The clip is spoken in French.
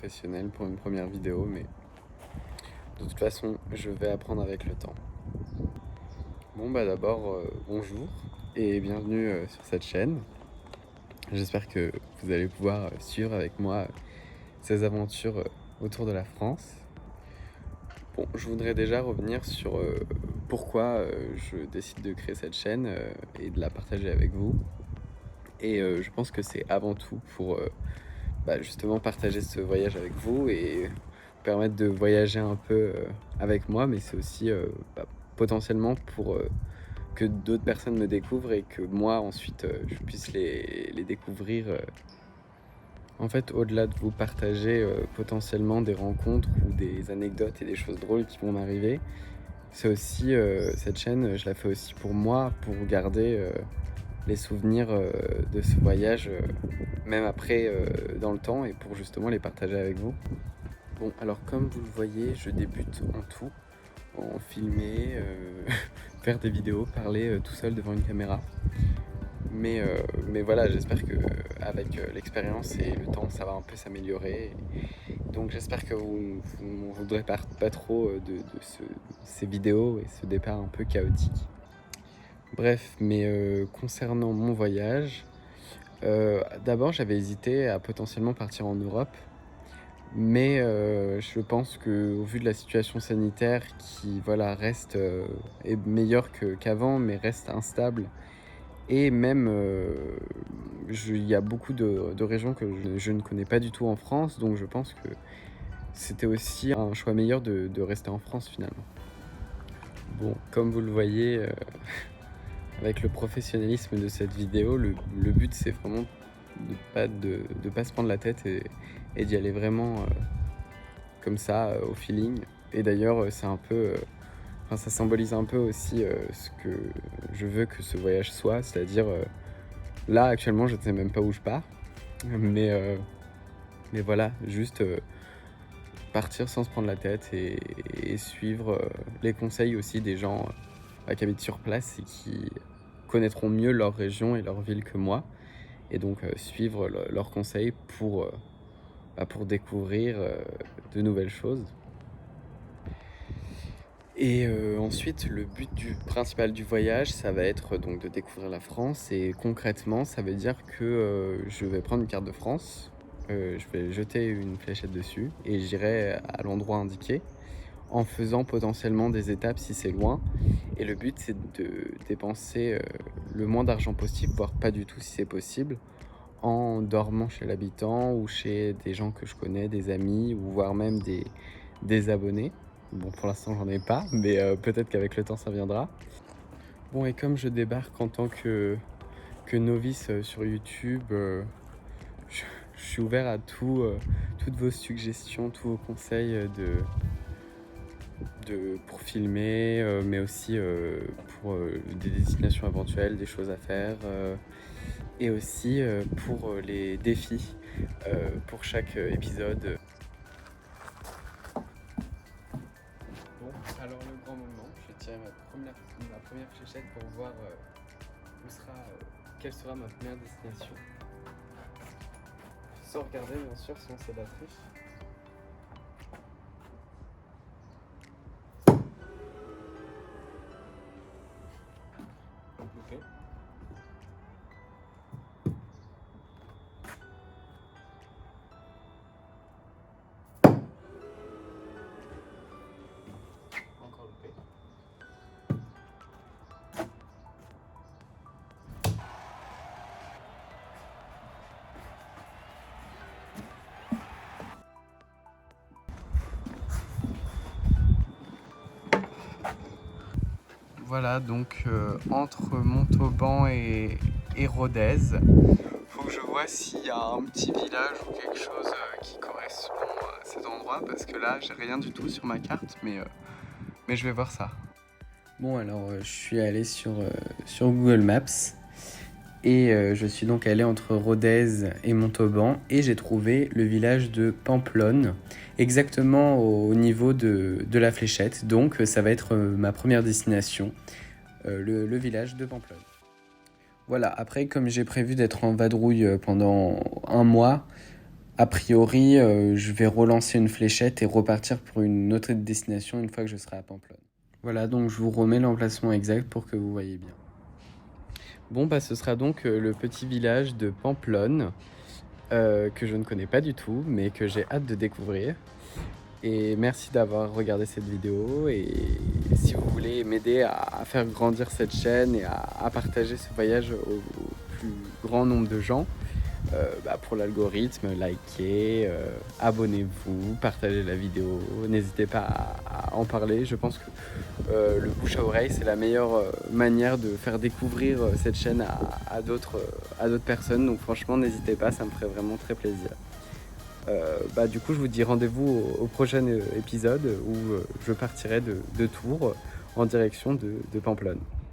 professionnel pour une première vidéo, mais de toute façon, je vais apprendre avec le temps. Bon, bah d'abord, bonjour et bienvenue sur cette chaîne. J'espère que vous allez pouvoir suivre avec moi ces aventures autour de la France. Bon, je voudrais déjà revenir sur pourquoi je décide de créer cette chaîne et de la partager avec vous. Et je pense que c'est avant tout pour justement partager ce voyage avec vous et permettre de voyager un peu avec moi, mais c'est aussi potentiellement pour que d'autres personnes me découvrent et que moi ensuite je puisse les découvrir. En fait, au-delà de vous partager potentiellement des rencontres ou des anecdotes et des choses drôles qui vont m'arriver, c'est aussi cette chaîne, je la fais aussi pour moi, pour garder les souvenirs de ce voyage, même après dans le temps, et pour justement les partager avec vous. Bon, alors comme vous le voyez, je débute en tout, en filmer, faire des vidéos, parler tout seul devant une caméra. Mais voilà, j'espère que avec l'expérience et le temps, ça va un peu s'améliorer. Donc j'espère que vous ne voudrez pas trop ces vidéos et ce départ un peu chaotique. Bref, mais concernant mon voyage, d'abord j'avais hésité à potentiellement partir en Europe. Mais je pense qu'au vu de la situation sanitaire qui reste est meilleure qu'avant, mais reste instable, et même il y a beaucoup de régions que je ne connais pas du tout en France, donc je pense que c'était aussi un choix meilleur de rester en France finalement. Bon, comme vous le voyez, avec le professionnalisme de cette vidéo, le but c'est vraiment de pas se prendre la tête et d'y aller vraiment comme ça, au feeling. Et d'ailleurs, c'est un peu... ça symbolise un peu aussi ce que je veux que ce voyage soit, c'est-à-dire... là, actuellement, je ne sais même pas où je pars, mais voilà, juste partir sans se prendre la tête et suivre les conseils aussi des gens qui habitent sur place et qui connaîtront mieux leur région et leur ville que moi. Et donc, suivre leurs conseils pour découvrir de nouvelles choses. Et ensuite, le but principal du voyage, ça va être donc de découvrir la France. Et concrètement, ça veut dire que je vais prendre une carte de France, je vais jeter une fléchette dessus et j'irai à l'endroit indiqué en faisant potentiellement des étapes si c'est loin. Et le but, c'est de dépenser le moins d'argent possible, voire pas du tout si c'est possible, en dormant chez l'habitant ou chez des gens que je connais, des amis, ou voire même des abonnés. Bon, pour l'instant, j'en ai pas, mais peut-être qu'avec le temps, ça viendra. Bon, et comme je débarque en tant que novice sur YouTube, je suis ouvert à toutes vos suggestions, tous vos conseils pour filmer, mais aussi pour des destinations éventuelles, des choses à faire, et aussi pour les défis pour chaque épisode. Bon, alors le grand moment, je tire ma première fléchette pour voir quelle sera ma première destination. Sans regarder bien sûr, sinon c'est de la triche. Ok. Encore loupé. Voilà, donc entre Montauban et Rodez, faut que je vois s'il y a un petit village ou quelque chose qui correspond à cet endroit, parce que là, j'ai rien du tout sur ma carte, mais je vais voir ça. Bon, alors je suis allé sur Google Maps et je suis donc allé entre Rodez et Montauban et j'ai trouvé le village de Pamplonne, exactement au niveau de la fléchette. Donc ça va être ma première destination, le village de Pamplonne. Voilà, après comme j'ai prévu d'être en vadrouille pendant un mois, A priori, je vais relancer une fléchette et repartir pour une autre destination une fois que je serai à Pamplonne. Voilà, donc je vous remets l'emplacement exact pour que vous voyez bien. Bon, bah ce sera donc le petit village de Pamplonne, que je ne connais pas du tout, mais que j'ai hâte de découvrir. Et merci d'avoir regardé cette vidéo, et si vous voulez m'aider à faire grandir cette chaîne et à partager ce voyage au plus grand nombre de gens, pour l'algorithme, likez, abonnez-vous, partagez la vidéo, n'hésitez pas à en parler. Je pense que le bouche à oreille, c'est la meilleure manière de faire découvrir cette chaîne à d'autres personnes, donc franchement n'hésitez pas, ça me ferait vraiment très plaisir. Du coup je vous dis rendez-vous au prochain épisode où je partirai de Tours en direction de Pamplonne.